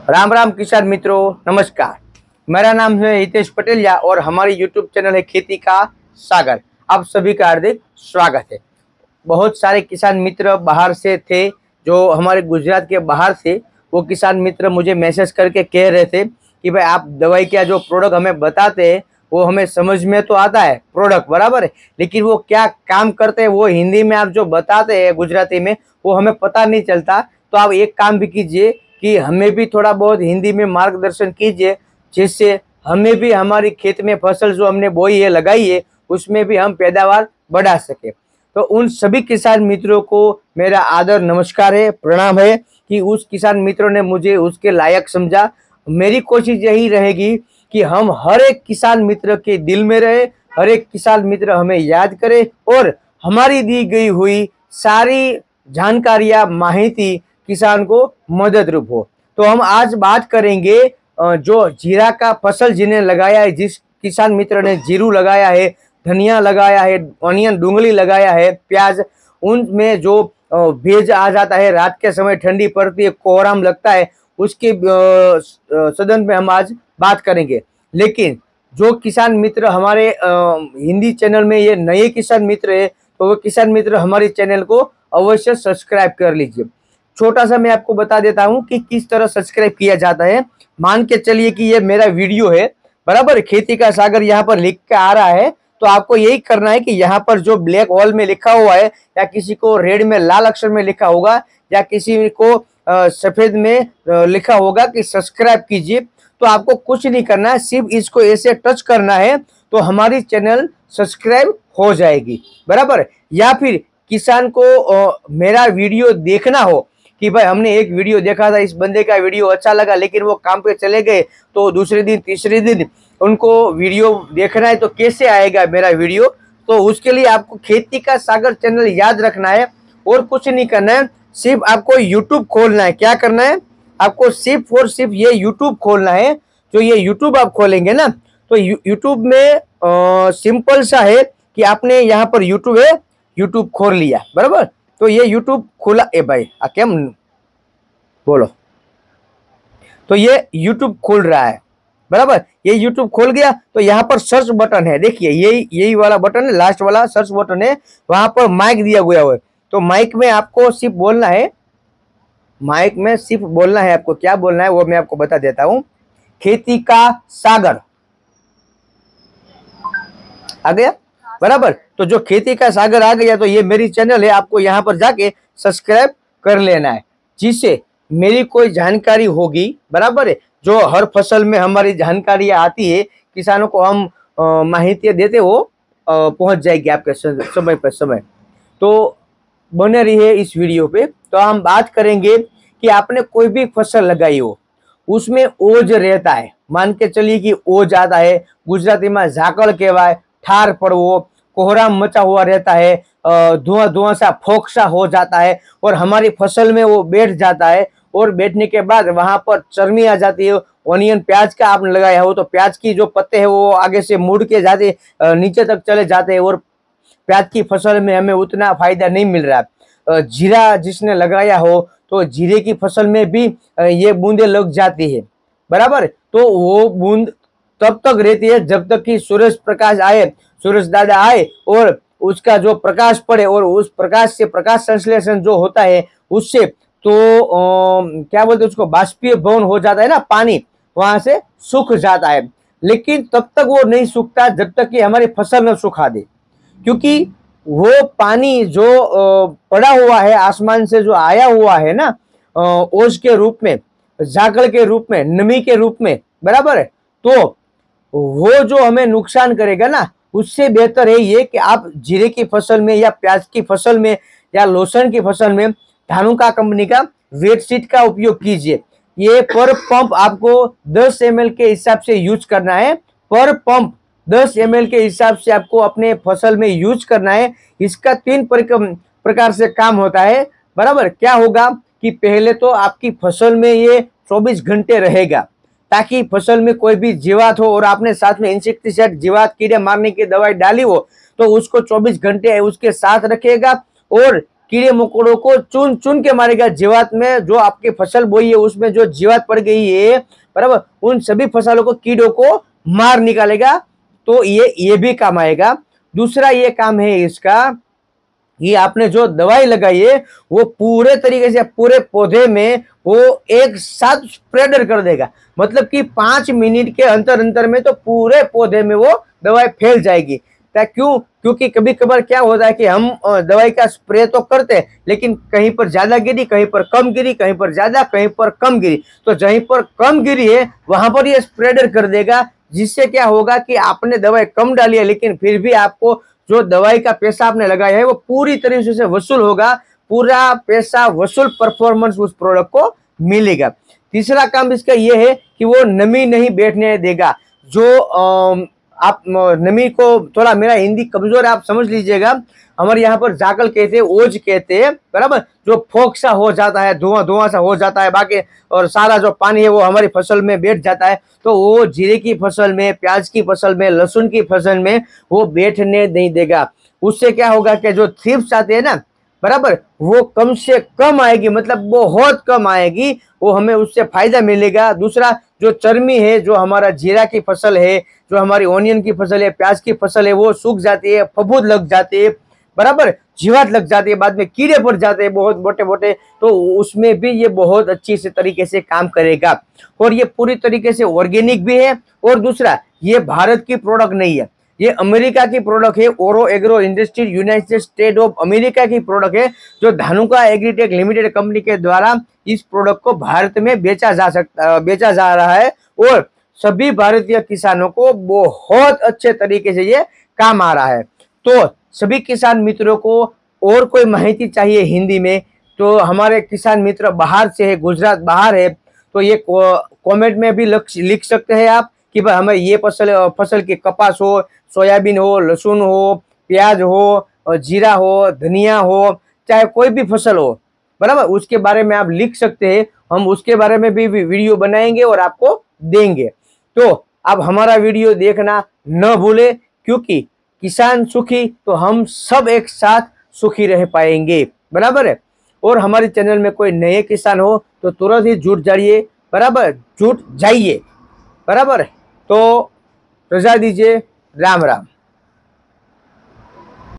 राम राम किसान मित्रों, नमस्कार। मेरा नाम है हितेश पटेलिया और हमारी यूट्यूब चैनल है खेती का सागर। आप सभी का हार्दिक स्वागत है। बहुत सारे किसान मित्र बाहर से थे, जो हमारे गुजरात के बाहर से, वो किसान मित्र मुझे मैसेज करके कह रहे थे कि भाई आप दवाई का जो प्रोडक्ट हमें बताते हैं वो हमें समझ में तो आता है प्रोडक्ट बराबर है, लेकिन वो क्या काम करते हैं वो हिंदी में आप जो बताते हैं गुजराती में वो हमें पता नहीं चलता। तो आप एक काम भी कीजिए कि हमें भी थोड़ा बहुत हिंदी में मार्गदर्शन कीजिए, जिससे हमें भी हमारी खेत में फसल जो हमने बोई है लगाई है उसमें भी हम पैदावार बढ़ा सके। तो उन सभी किसान मित्रों को मेरा आदर नमस्कार है, प्रणाम है कि उस किसान मित्रों ने मुझे उसके लायक समझा। मेरी कोशिश यही रहेगी कि हम हर एक किसान मित्र के दिल में रहे, हर एक किसान मित्र हमें याद करे और हमारी दी गई हुई सारी जानकारियां माहिती किसान को मदद रूप हो। तो हम आज बात करेंगे जो जीरा का फसल जिन्हें लगाया है, जिस किसान मित्र ने जीरू लगाया है, धनिया लगाया है, ऑनियन डूंगली लगाया है, प्याज, उनमें जो भेज आ जाता है, रात के समय ठंडी पड़ती है, कोहराम लगता है, उसके सदन में हम आज बात करेंगे। लेकिन जो किसान मित्र हमारे हिंदी चैनल में ये नए किसान मित्र है तो वो किसान मित्र हमारे चैनल को अवश्य सब्सक्राइब कर लीजिए। छोटा सा मैं आपको बता देता हूं कि किस तरह सब्सक्राइब किया जाता है। मान के चलिए कि ये मेरा वीडियो है बराबर, खेती का सागर यहाँ पर लिख के आ रहा है, तो आपको यही करना है कि यहाँ पर जो ब्लैक वॉल में लिखा हुआ है या किसी को रेड में लाल अक्षर में लिखा होगा या किसी को सफेद में लिखा होगा कि सब्सक्राइब कीजिए, तो आपको कुछ नहीं करना है, सिर्फ इसको ऐसे टच करना है तो हमारी चैनल सब्सक्राइब हो जाएगी बराबर। या फिर किसान को मेरा वीडियो देखना हो कि भाई हमने एक वीडियो देखा था, इस बंदे का वीडियो अच्छा लगा, लेकिन वो काम पे चले गए, तो दूसरे दिन तीसरे दिन उनको वीडियो देखना है, तो कैसे आएगा मेरा वीडियो। तो उसके लिए आपको खेती का सागर चैनल याद रखना है और कुछ नहीं करना है, सिर्फ आपको यूट्यूब खोलना है। क्या करना है आपको, सिर्फ और सिर्फ ये यूट्यूब खोलना है। जो ये यूट्यूब आप खोलेंगे ना, तो यूट्यूब में सिंपल सा है कि आपने यहाँ पर यूट्यूब है, यूट्यूब खोल लिया बराबर। तो ये यूट्यूब खोला ए भाई केम बोलो, तो ये यूट्यूब खोल रहा है बराबर। ये यूट्यूब खोल गया तो यहाँ पर सर्च बटन है, देखिए यही वाला बटन है, लास्ट वाला सर्च बटन है, वहां पर माइक दिया हुआ है। तो माइक में आपको सिर्फ बोलना है, माइक में सिर्फ बोलना है, आपको क्या बोलना है वो मैं आपको बता देता हूं। खेती का सागर आ गया बराबर। तो जो खेती का सागर आ गया तो ये मेरी चैनल है, आपको यहाँ पर जाके सब्सक्राइब कर लेना है, जिससे मेरी कोई जानकारी होगी बराबर है, जो हर फसल में हमारी जानकारियां आती है, किसानों को हम माहिती देते हो पहुंच जाएगी आपके समय पर समय। तो बने रहिए इस वीडियो पे। तो हम बात करेंगे कि आपने कोई भी फसल लगाई हो, उसमें ओज रहता है, मान के चलिए कि ओज आता है, गुजराती में झाकड़ कहवाय, ठार पड़वो, कोहराम मचा हुआ रहता है, धुआं धुआं सा फोक्सा हो जाता है और हमारी फसल में वो बैठ जाता है, और बैठने के बाद वहां पर चर्मी आ जाती है। ऑनियन प्याज का आपने लगाया हो तो प्याज की जो पत्ते हैं वो आगे से मुड़ के जाते नीचे तक चले जाते हैं और प्याज की फसल में हमें उतना फायदा नहीं मिल रहा। जीरा जिसने लगाया हो तो जीरे की फसल में भी ये बूंदे लग जाती है बराबर। तो वो बूंद तब तक रहती है जब तक कि सूरज प्रकाश आए, सूरज दादा आए और उसका जो प्रकाश पड़े, और उस प्रकाश से प्रकाश संश्लेषण जो होता है उससे तो क्या बोलते हैं उसको, बाष्पीभवन हो जाता है ना, पानी वहां से सूख जाता है। लेकिन तब तक वो नहीं सूखता जब तक कि हमारी फसल न सुखा दे, क्योंकि वो पानी जो पड़ा हुआ है आसमान से, जो आया हुआ है ना ओस के रूप में, झाकड़ के रूप में, नमी के रूप में बराबर है, तो वो जो हमें नुकसान करेगा ना, उससे बेहतर है ये कि आप जीरे की फसल में या प्याज की फसल में या लहसुन की फसल में धानुका कंपनी का वेट सीट का उपयोग कीजिए। ये पर पंप आपको 10 ml के हिसाब से यूज करना है, पर पंप 10 ml के हिसाब से आपको अपने फसल में यूज करना है। इसका 3 प्रकार से काम होता है बराबर। क्या होगा कि पहले तो आपकी फसल में ये 24 घंटे रहेगा, ताकि फसल में कोई भी जीवात हो और आपने साथ में इंसेक्टिसाइड जीवात कीड़े मारने की दवाई डाली हो तो उसको 24 घंटे उसके साथ रखेगा। और कीड़े मकोड़ों को चुन चुन के मारेगा। जीवात में जो आपकी फसल बोई है उसमें जो जीवात पड़ गई है, बराबर, उन सभी फसलों को, कीड़ों को मार निकालेगा। तो ये भी काम आएगा। दूसरा ये काम है इसका, ये आपने जो दवाई लगाई है वो पूरे तरीके से पूरे पौधे में वो एक साथ स्प्रेडर कर देगा। मतलब कि 5 मिनट के अंतर अंतर में तो पूरे पौधे में वो दवाई फैल जाएगी। क्यों? क्योंकि कभी कभार क्या होता है कि हम दवाई का स्प्रे तो करते हैं, लेकिन कहीं पर ज्यादा गिरी, कहीं पर कम गिरी, कहीं पर ज्यादा, कहीं पर कम गिरी। तो जहीं पर कम गिरी है वहां पर ये स्प्रेडर कर देगा, जिससे क्या होगा कि आपने दवाई कम डाली है लेकिन फिर भी आपको जो दवाई का पैसा आपने लगाया है वो पूरी तरीके से वसूल होगा। पूरा पैसा वसूल परफॉर्मेंस उस प्रोडक्ट को मिलेगा। तीसरा काम इसका ये है कि वो नमी नहीं बैठने देगा। जो आप नमी को, थोड़ा मेरा हिंदी कमजोर है आप समझ लीजिएगा, हमारे यहाँ पर जाकल कहते हैं, ओज कहते हैं, बराबर, जो फोक सा हो जाता है, धुआं धुआं सा हो जाता है बाकी, और सारा जो पानी है वो हमारी फसल में बैठ जाता है। तो वो जीरे की फसल में, प्याज की फसल में, लहसुन की फसल में वो बैठने नहीं देगा। उससे क्या होगा कि जो थ्रिप्स आते हैं ना, बराबर, वो कम से कम आएगी, मतलब बहुत कम आएगी, वो हमें उससे फायदा मिलेगा। दूसरा, जो चर्मी है, जो हमारा जीरा की फसल है, जो हमारी ओनियन की फसल है, प्याज की फसल है, वो सूख जाती है, फफूंद लग जाती है, बराबर, जीवात लग जाती है, बाद में कीड़े पड़ जाते हैं बहुत मोटे मोटे। तो उसमें भी ये बहुत अच्छी से तरीके से काम करेगा। और ये पूरी तरीके से ऑर्गेनिक भी है। और दूसरा, ये भारत की प्रोडक्ट नहीं है, ये अमेरिका की प्रोडक्ट है। ओरो agro industry United state of America की प्रोडक्ट है, जो धानुका एग्रीटेक लिमिटेड कंपनी के द्वारा इस प्रोडक्ट को भारत में बेचा जा रहा है। और सभी भारतीय किसानों को बहुत अच्छे तरीके से ये काम आ रहा है। तो सभी किसान मित्रों को और कोई माहिती चाहिए हिंदी में, तो हमारे किसान मित्र बाहर से है, गुजरात बाहर है, तो ये कमेंट में भी लिख सकते हैं आप कि भाई हमें ये फसल की कपास हो, सोयाबीन हो, लहसुन हो, प्याज हो, जीरा हो, धनिया हो, चाहे कोई भी फसल हो, बराबर, उसके बारे में आप लिख सकते हैं। हम उसके बारे में भी वीडियो बनाएंगे और आपको देंगे। तो आप हमारा वीडियो देखना न भूले, क्योंकि किसान सुखी तो हम सब एक साथ सुखी रह पाएंगे, बराबर है। और हमारे चैनल में कोई नए किसान हो तो तुरंत ही जुट जाइए, बराबर, जुट जाइए, बराबर है। तो रजा दीजिए, राम राम।